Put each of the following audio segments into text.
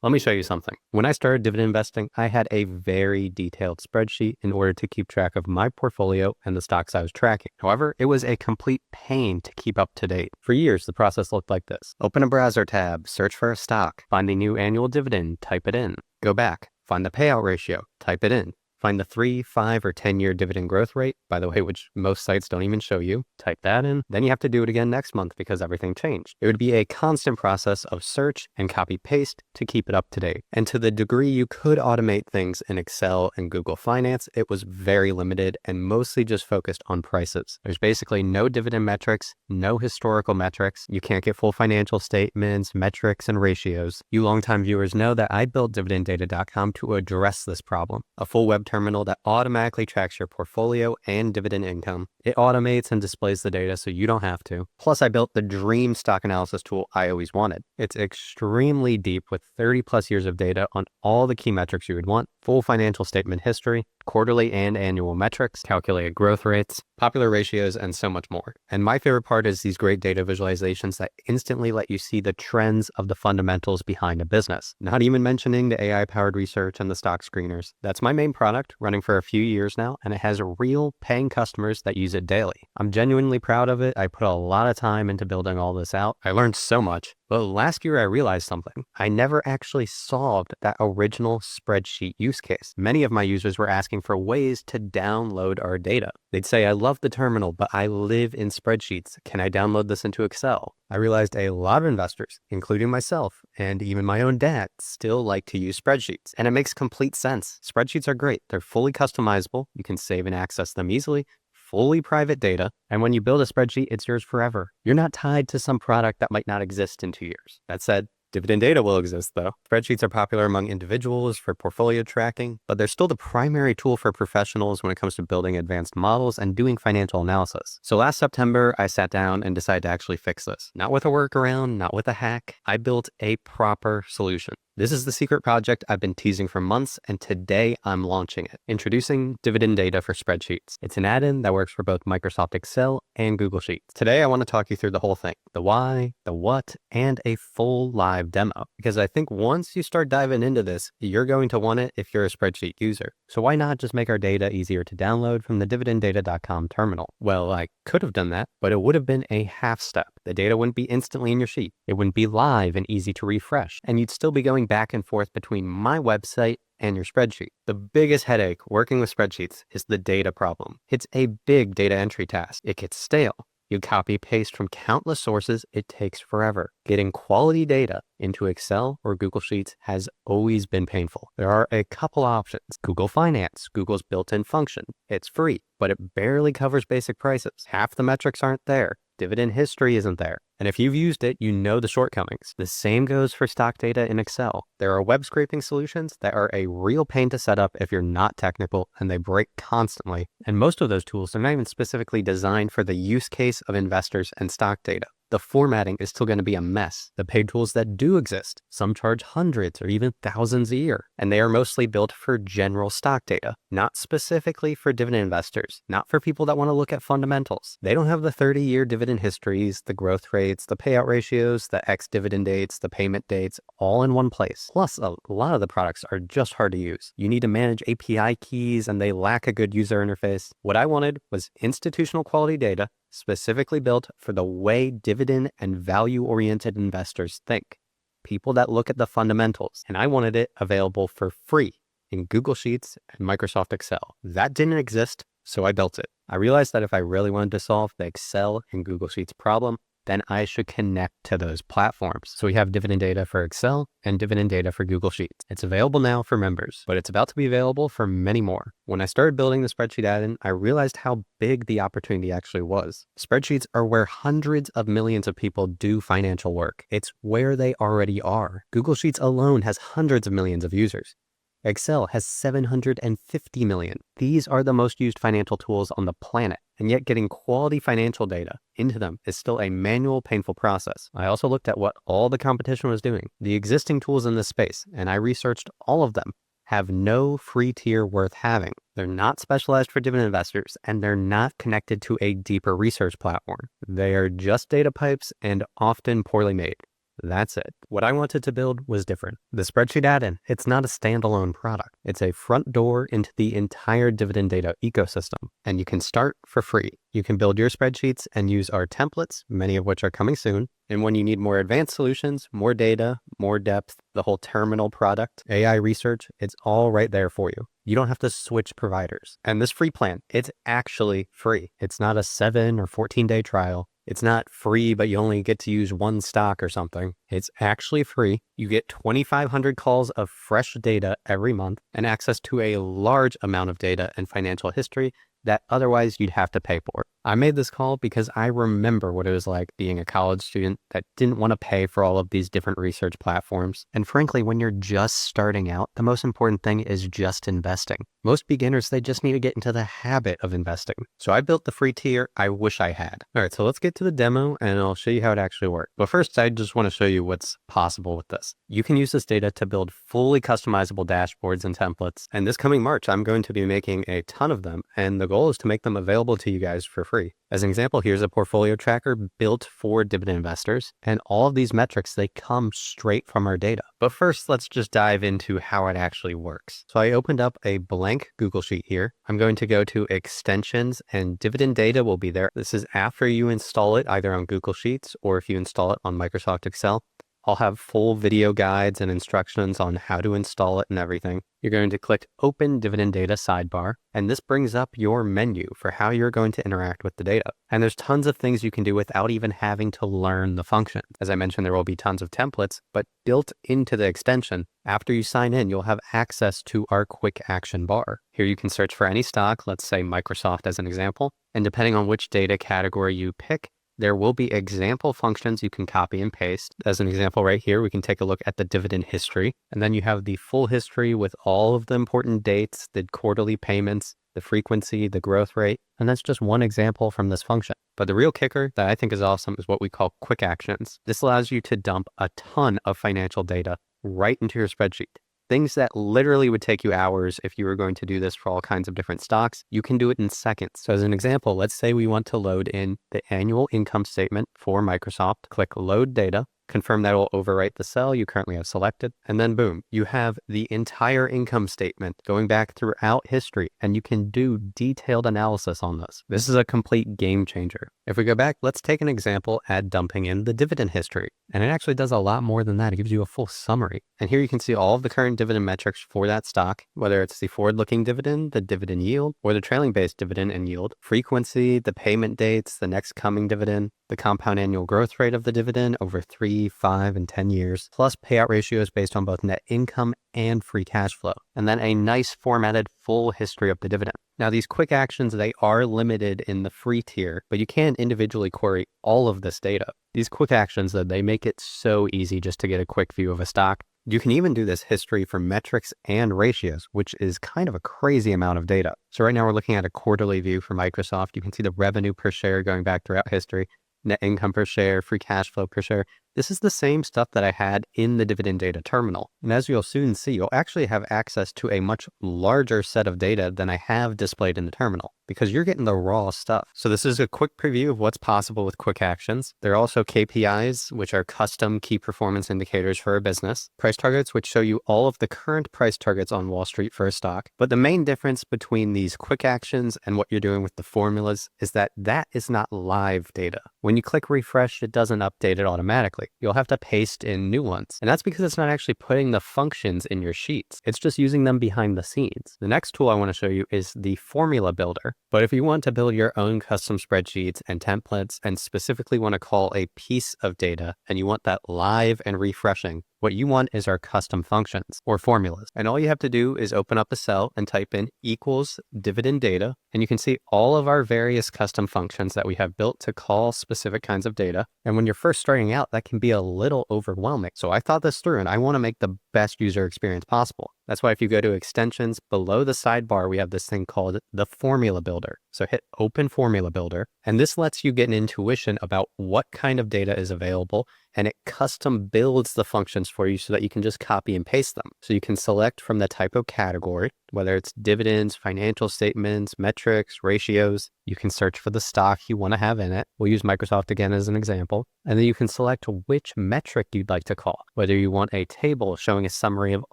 Let me show you something. When I started dividend investing, I had a very detailed spreadsheet in order to keep track of my portfolio and the stocks I was tracking. However, it was a complete pain to keep up to date. For years, the process looked like this. Open a browser tab, search for a stock, find the new annual dividend, type it in. Go back, find the payout ratio, type it in. Find the 3, 5, or 10-year dividend growth rate, by the way, which most sites don't even show you. Type that in. Then you have to do it again next month because everything changed. It would be a constant process of search and copy paste to keep it up to date. And to the degree you could automate things in Excel and Google Finance, it was very limited and mostly just focused on prices. There's basically no dividend metrics, no historical metrics. You can't get full financial statements, metrics, and ratios. You longtime viewers know that I built DividendData.com to address this problem. A full web terminal that automatically tracks your portfolio and dividend income. It automates and displays the data so you don't have to. Plus, I built the dream stock analysis tool I always wanted. It's extremely deep with 30 plus years of data on all the key metrics you would want, full financial statement history, quarterly and annual metrics, calculated growth rates, popular ratios, and so much more. And my favorite part is these great data visualizations that instantly let you see the trends of the fundamentals behind a business. Not even mentioning the AI-powered research and the stock screeners. That's my main product, running for a few years now, and it has real paying customers that use it daily. I'm genuinely proud of it. I put a lot of time into building all this out. I learned so much. But last year I realized something. I never actually solved that original spreadsheet use case. Many of my users were asking for ways to download our data. They'd say, I love the terminal, but I live in spreadsheets. Can I download this into Excel? I realized a lot of investors, including myself and even my own dad, still like to use spreadsheets. And it makes complete sense. Spreadsheets are great. They're fully customizable. You can save and access them easily. Fully private data, and when you build a spreadsheet, it's yours forever. You're not tied to some product that might not exist in 2 years. That said, Dividend Data will exist though. Spreadsheets are popular among individuals for portfolio tracking, but they're still the primary tool for professionals when it comes to building advanced models and doing financial analysis. So last September, I sat down and decided to actually fix this. Not with a workaround, not with a hack. I built a proper solution. This is the secret project I've been teasing for months, and today I'm launching it. Introducing Dividend Data for Spreadsheets. It's an add-in that works for both Microsoft Excel and Google Sheets. Today I want to talk you through the whole thing, the why, the what, and a full live demo. Because I think once you start diving into this, you're going to want it if you're a spreadsheet user. So why not just make our data easier to download from the DividendData.com terminal? Well, I could have done that, but it would have been a half step. The data wouldn't be instantly in your sheet. It wouldn't be live and easy to refresh, and you'd still be going back and forth between my website and your spreadsheet. The biggest headache working with spreadsheets is the data problem. It's a big data entry task. It gets stale. You copy paste from countless sources, it takes forever. Getting quality data into Excel or Google Sheets has always been painful. There are a couple options. Google Finance, Google's built-in function. It's free, but it barely covers basic prices. Half the metrics aren't there. Dividend history isn't there. And if you've used it, you know the shortcomings. The same goes for stock data in Excel. There are web scraping solutions that are a real pain to set up if you're not technical, and they break constantly. And most of those tools are not even specifically designed for the use case of investors and stock data. The formatting is still going to be a mess. The paid tools that do exist, some charge hundreds or even thousands a year, and they are mostly built for general stock data, not specifically for dividend investors, not for people that want to look at fundamentals. They don't have the 30-year dividend histories, the growth rates, the payout ratios, the ex-dividend dates, the payment dates, all in one place. Plus, a lot of the products are just hard to use. You need to manage API keys, and they lack a good user interface. What I wanted was institutional quality data, specifically built for the way dividend and value-oriented investors think. People that look at the fundamentals. And I wanted it available for free in Google Sheets and Microsoft Excel. That didn't exist, so I built it. I realized that if I really wanted to solve the Excel and Google Sheets problem, then I should connect to those platforms. So we have Dividend Data for Excel and Dividend Data for Google Sheets. It's available now for members, but it's about to be available for many more. When I started building the spreadsheet add-in, I realized how big the opportunity actually was. Spreadsheets are where hundreds of millions of people do financial work. It's where they already are. Google Sheets alone has hundreds of millions of users. Excel has 750 million. These are the most used financial tools on the planet, and yet getting quality financial data into them is still a manual, painful process. I also looked at what all the competition was doing. The existing tools in this space, and I researched all of them, have no free tier worth having. They're not specialized for dividend investors, and they're not connected to a deeper research platform. They are just data pipes and often poorly made. That's it. What I wanted to build was different. The spreadsheet add-in, it's not a standalone product. It's a front door into the entire Dividend Data ecosystem, and you can start for free. You can build your spreadsheets and use our templates, many of which are coming soon. And when you need more advanced solutions, more data, more depth, the whole terminal product, AI research, it's all right there for you. You don't have to switch providers. And this free plan, it's actually free. It's not a 7 or 14-day trial. It's not free, but you only get to use one stock or something. It's actually free. You get 2,500 calls of fresh data every month and access to a large amount of data and financial history that otherwise you'd have to pay for. I made this call because I remember what it was like being a college student that didn't want to pay for all of these different research platforms. And frankly, when you're just starting out, the most important thing is just investing. Most beginners, they just need to get into the habit of investing. So I built the free tier I wish I had. All right, so let's get to the demo and I'll show you how it actually works. But first, I just want to show you what's possible with this. You can use this data to build fully customizable dashboards and templates. And this coming March, I'm going to be making a ton of them. And the goal is to make them available to you guys for free. As an example, here's a portfolio tracker built for dividend investors. And all of these metrics, they come straight from our data. But first, let's just dive into how it actually works. So I opened up a blank Google Sheet here. I'm going to go to extensions and dividend data will be there. This is after you install it either on Google Sheets or if you install it on Microsoft Excel. I'll have full video guides and instructions on how to install it and everything. You're going to click Open Dividend Data sidebar, and this brings up your menu for how you're going to interact with the data. And there's tons of things you can do without even having to learn the function. As I mentioned, there will be tons of templates, but built into the extension, after you sign in, you'll have access to our quick action bar. Here you can search for any stock, let's say Microsoft as an example, and depending on which data category you pick, there will be example functions you can copy and paste. As an example right here, we can take a look at the dividend history. And then you have the full history with all of the important dates, the quarterly payments, the frequency, the growth rate. And that's just one example from this function. But the real kicker that I think is awesome is what we call quick actions. This allows you to dump a ton of financial data right into your spreadsheet. Things that literally would take you hours if you were going to do this for all kinds of different stocks, you can do it in seconds. So as an example, let's say we want to load in the annual income statement for Microsoft. Click Load Data, confirm that will overwrite the cell you currently have selected, and then boom, you have the entire income statement going back throughout history, and you can do detailed analysis on this. This is a complete game changer. If we go back, let's take an example at dumping in the dividend history. And it actually does a lot more than that. It gives you a full summary. And here you can see all of the current dividend metrics for that stock, whether it's the forward-looking dividend, the dividend yield, or the trailing-based dividend and yield, frequency, the payment dates, the next coming dividend, the compound annual growth rate of the dividend over 3, 5, and 10 years, plus payout ratios based on both net income and free cash flow, and then a nice formatted full history of the dividend. Now, these quick actions, they are limited in the free tier, but you can individually query all of this data. These quick actions, they make it so easy just to get a quick view of a stock. You can even do this history for metrics and ratios, which is kind of a crazy amount of data. So right now we're looking at a quarterly view for Microsoft. You can see the revenue per share going back throughout history, net income per share, free cash flow per share. This is the same stuff that I had in the Dividend Data terminal. And as you'll soon see, you'll actually have access to a much larger set of data than I have displayed in the terminal because you're getting the raw stuff. So this is a quick preview of what's possible with quick actions. There are also KPIs, which are custom key performance indicators for a business. Price targets, which show you all of the current price targets on Wall Street for a stock. But the main difference between these quick actions and what you're doing with the formulas is that that is not live data. When you click refresh, it doesn't update it automatically. You'll have to paste in new ones. And that's because it's not actually putting the functions in your sheets. It's just using them behind the scenes. The next tool I want to show you is the formula builder. But if you want to build your own custom spreadsheets and templates and specifically want to call a piece of data and you want that live and refreshing, what you want is our custom functions or formulas. And all you have to do is open up a cell and type in equals dividend data. And you can see all of our various custom functions that we have built to call specific kinds of data. And when you're first starting out, that can be a little overwhelming. So I thought this through and I want to make the best user experience possible. That's why if you go to extensions, below the sidebar, we have this thing called the formula builder. So hit open formula builder, and this lets you get an intuition about what kind of data is available, and it custom builds the functions for you so that you can just copy and paste them. So you can select from the type of category. whether it's dividends, financial statements, metrics, ratios. You can search for the stock you want to have in it. We'll use Microsoft again as an example. And then you can select which metric you'd like to call, whether you want a table showing a summary of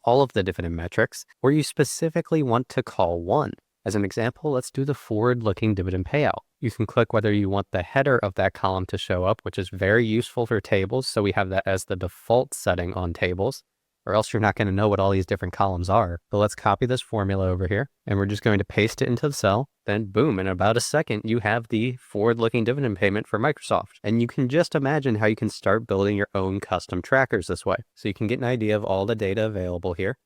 all of the dividend metrics, or you specifically want to call one. As an example, let's do the forward-looking dividend payout. You can click whether you want the header of that column to show up, which is very useful for tables, so we have that as the default setting on tables, or else you're not going to know what all these different columns are. So let's copy this formula over here, and we're just going to paste it into the cell. Then boom, in about a second, you have the forward-looking dividend payment for Microsoft. And you can just imagine how you can start building your own custom trackers this way. So you can get an idea of all the data available here.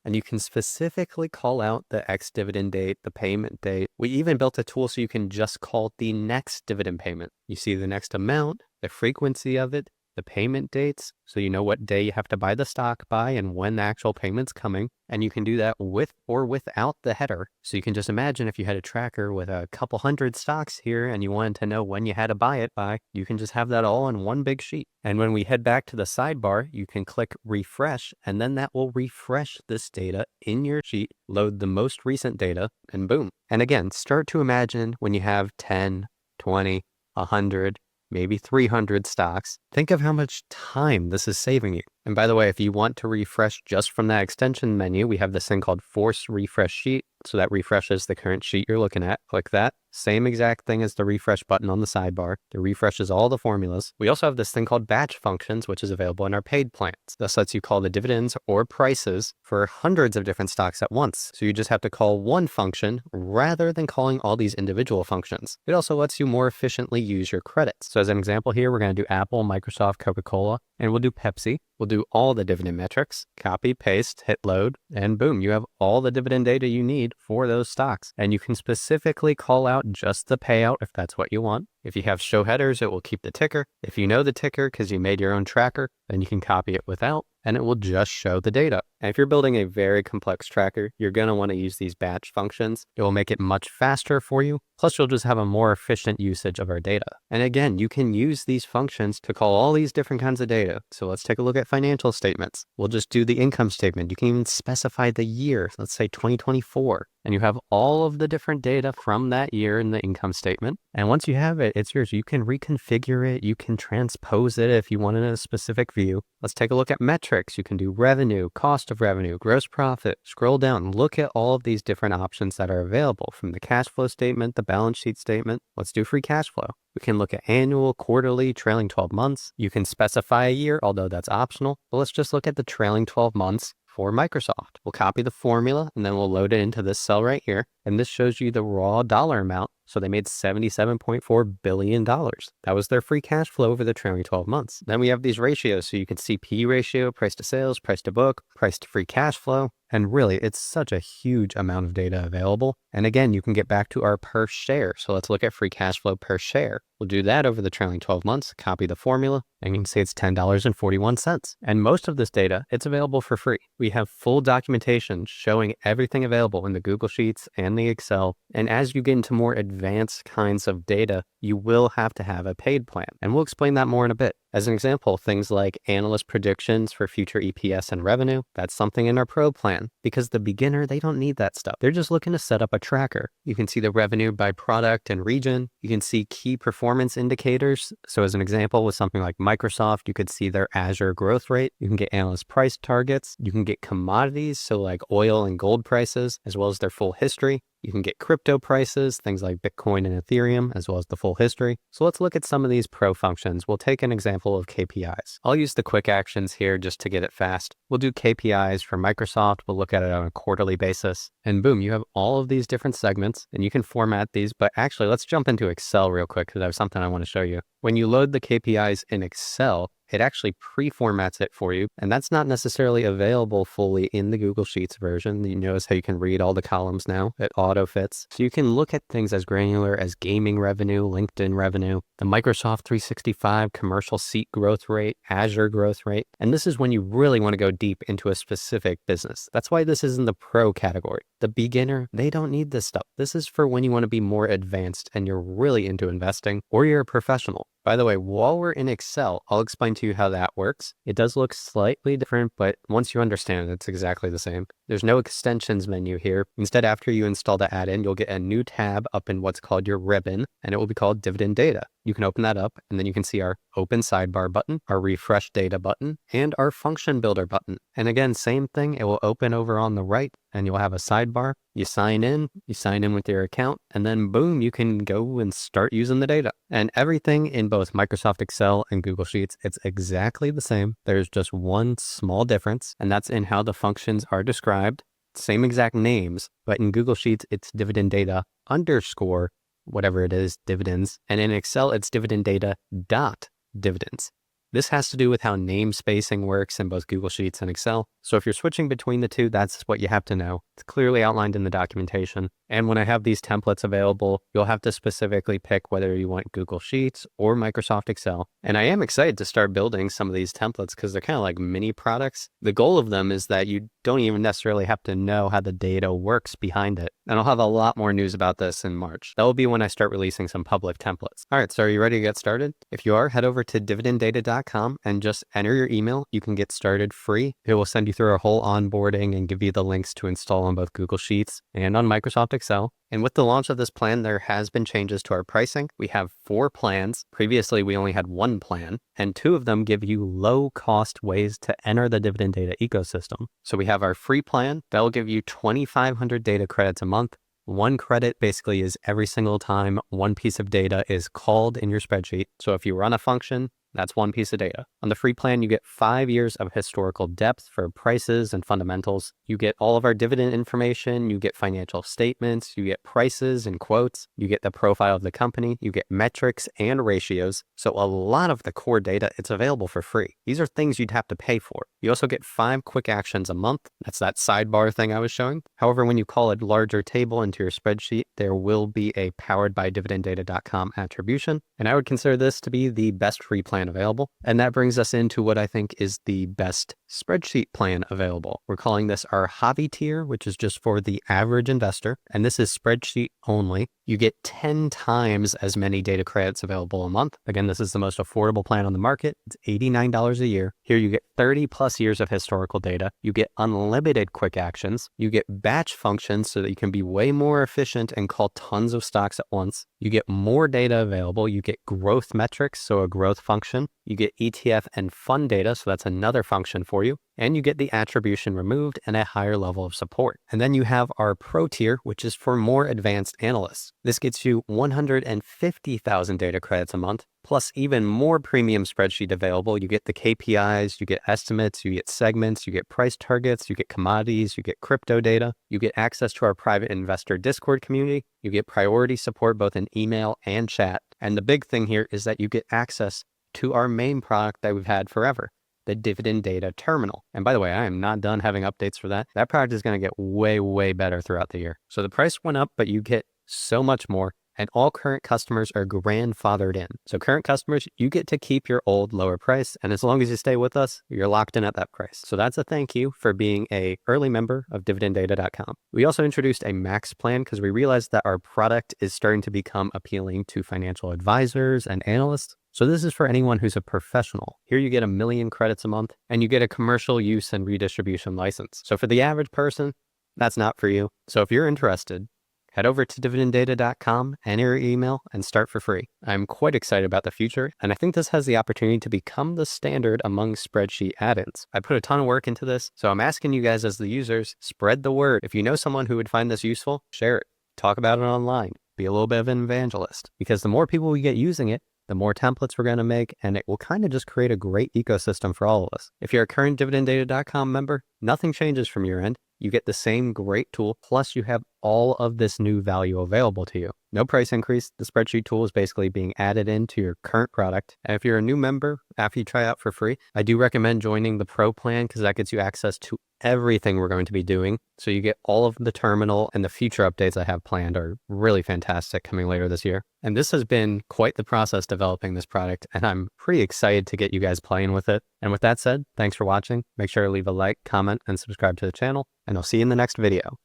And you can specifically call out the ex-dividend date, the payment date. We even built a tool so you can just call the next dividend payment. You see the next amount, the frequency of it, the payment dates, so you know what day you have to buy the stock by and when the actual payment's coming. And you can do that with or without the header. So you can just imagine if you had a tracker with a couple hundred stocks here and you wanted to know when you had to buy it by, you can just have that all in one big sheet. And when we head back to the sidebar, you can click refresh, and then that will refresh this data in your sheet, load the most recent data, and boom. And again, start to imagine when you have 10, 20, 100, maybe 300 stocks. Think of how much time this is saving you. And by the way, if you want to refresh just from that extension menu, we have this thing called Force Refresh Sheet. So that refreshes the current sheet you're looking at. Click that. Same exact thing as the refresh button on the sidebar. It refreshes all the formulas. We also have this thing called batch functions, which is available in our paid plans. This lets you call the dividends or prices for hundreds of different stocks at once. So you just have to call one function rather than calling all these individual functions. It also lets you more efficiently use your credits. So as an example here, we're going to do Apple, Microsoft, Coca-Cola, and we'll do Pepsi. We'll do all the dividend metrics, copy, paste, hit load, and boom, you have all the dividend data you need for those stocks. And you can specifically call out just the payout if that's what you want. If you have show headers, it will keep the ticker. If you know the ticker because you made your own tracker, then you can copy it without, and it will just show the data. And if you're building a very complex tracker, you're going to want to use these batch functions. It will make it much faster for you. Plus, you'll just have a more efficient usage of our data. And again, you can use these functions to call all these different kinds of data. So let's take a look at financial statements. We'll just do the income statement. You can even specify the year, let's say 2024. And you have all of the different data from that year in the income statement. And once you have it, it's yours. You can reconfigure it. You can transpose it if you want in a specific view. Let's take a look at metrics. You can do revenue, cost of revenue, gross profit. Scroll down, look at all of these different options that are available from the cash flow statement, the balance sheet statement. Let's do free cash flow. We can look at annual, quarterly, trailing 12 months. You can specify a year, although that's optional. But let's just look at the trailing 12 months for Microsoft. We'll copy the formula and then we'll load it into this cell right here. And this shows you the raw dollar amount. So they made $77.4 billion. That was their free cash flow over the trailing 12 months. Then we have these ratios. So you can see P ratio, price to sales, price to book, price to free cash flow. And really, it's such a huge amount of data available. And again, you can get back to our per share. So let's look at free cash flow per share. We'll do that over the trailing 12 months, copy the formula, and you can see it's $10.41. And most of this data, it's available for free. We have full documentation showing everything available in the Google Sheets and the Excel. And as you get into more advanced kinds of data, you will have to have a paid plan. And we'll explain that more in a bit. As an example, things like analyst predictions for future EPS and revenue, that's something in our Pro plan. Because the beginner, they don't need that stuff. They're just looking to set up a tracker. You can see the revenue by product and region. You can see key performance indicators. So as an example, with something like Microsoft, you could see their Azure growth rate. You can get analyst price targets. You can get commodities, so like oil and gold prices, as well as their full history. You can get crypto prices, things like Bitcoin and Ethereum, as well as the full history. So let's look at some of these pro functions. We'll take an example of KPIs. I'll use the quick actions here just to get it fast. We'll do KPIs for Microsoft. We'll look at it on a quarterly basis. And boom, you have all of these different segments and you can format these. But actually, let's jump into Excel real quick because I have something I want to show you. When you load the KPIs in Excel, it actually pre-formats it for you. And that's not necessarily available fully in the Google Sheets version. You notice how you can read all the columns now. It auto fits. So you can look at things as granular as gaming revenue, LinkedIn revenue, the Microsoft 365 commercial seat growth rate, Azure growth rate. And this is when you really want to go deep into a specific business. That's why this is in the pro category. The beginner, they don't need this stuff. This is for when you want to be more advanced and you're really into investing or you're a professional. By the way, while we're in Excel, I'll explain to you how that works. It does look slightly different, but once you understand it, it's exactly the same. There's no extensions menu here. Instead, after you install the add-in, you'll get a new tab up in what's called your ribbon, and it will be called Dividend Data. You can open that up, and then you can see our Open Sidebar button, our Refresh Data button, and our Function Builder button. And again, same thing, it will open over on the right, and you'll have a sidebar. You sign in with your account, and then boom, you can go and start using the data. And everything in both Microsoft Excel and Google Sheets, it's exactly the same. There's just one small difference, and that's in how the functions are described. Same exact names, but in Google Sheets, it's Dividend Data _ whatever it is, dividends. And in Excel, it's Dividend Data dot dividends. This has to do with how name spacing works in both Google Sheets and Excel. So if you're switching between the two, that's what you have to know. It's clearly outlined in the documentation. And when I have these templates available, you'll have to specifically pick whether you want Google Sheets or Microsoft Excel. And I am excited to start building some of these templates because they're kind of like mini products. The goal of them is that you don't even necessarily have to know how the data works behind it. And I'll have a lot more news about this in March. That will be when I start releasing some public templates. All right, so are you ready to get started? If you are, head over to dividenddata.com and just enter your email. You can get started free. It will send you through our whole onboarding and give you the links to install on both Google Sheets and on Microsoft Excel. And with the launch of this plan, there has been changes to our pricing. We have 4 plans. Previously, we only had 1 plan, and 2 of them give you low-cost ways to enter the Dividend Data ecosystem. So we have our free plan. That'll give you 2,500 data credits a month. 1 credit basically is every single time one piece of data is called in your spreadsheet. So if you run a function, that's 1 piece of data. On the free plan, you get 5 years of historical depth for prices and fundamentals. You get all of our dividend information. You get financial statements. You get prices and quotes. You get the profile of the company. You get metrics and ratios. So a lot of the core data, it's available for free. These are things you'd have to pay for. You also get 5 quick actions a month. That's that sidebar thing I was showing. However, when you call a larger table into your spreadsheet, there will be a powered by dividenddata.com attribution. And I would consider this to be the best free plan available. And that brings us into what I think is the best spreadsheet plan available. We're calling this our hobby tier, which is just for the average investor. And this is spreadsheet only. You get 10 times as many data credits available a month. Again, this is the most affordable plan on the market. It's $89 a year. Here you get 30 plus years of historical data. You get unlimited quick actions. You get batch functions so that you can be way more efficient and call tons of stocks at once. You get more data available. You get growth metrics, so a growth function. You get ETF and fund data, so that's another function for you. And you get the attribution removed and a higher level of support. And then you have our pro tier, which is for more advanced analysts. This gets you 150,000 data credits a month, plus even more premium spreadsheet available. You get the KPIs, you get estimates, you get segments, you get price targets, you get commodities, you get crypto data, you get access to our private investor Discord community, you get priority support both in email and chat. And the big thing here is that you get access to our main product that we've had forever, the Dividend Data Terminal. And by the way, I am not done having updates for that. That product is going to get way, way better throughout the year. So the price went up, but you get so much more. And all current customers are grandfathered in. So current customers, you get to keep your old lower price. And as long as you stay with us, you're locked in at that price. So that's a thank you for being an early member of dividenddata.com. We also introduced a max plan because we realized that our product is starting to become appealing to financial advisors and analysts. So this is for anyone who's a professional. Here you get 1 million credits a month and you get a commercial use and redistribution license. So for the average person, that's not for you. So if you're interested, head over to dividenddata.com, enter your email, and start for free. I'm quite excited about the future, and I think this has the opportunity to become the standard among spreadsheet add-ins. I put a ton of work into this, so I'm asking you guys as the users, spread the word. If you know someone who would find this useful, share it. Talk about it online. Be a little bit of an evangelist, because the more people we get using it, the more templates we're going to make, and it will kind of just create a great ecosystem for all of us. If you're a current dividenddata.com member, nothing changes from your end. You get the same great tool, plus you have all of this new value available to you. No price increase. The spreadsheet tool is basically being added into your current product. And if you're a new member, after you try out for free, I do recommend joining the Pro plan because that gets you access to everything we're going to be doing. So you get all of the terminal, and the future updates I have planned are really fantastic coming later this year. And this has been quite the process developing this product, and I'm pretty excited to get you guys playing with it. And with that said, thanks for watching. Make sure to leave a like, comment, and subscribe to the channel, and I'll see you in the next video.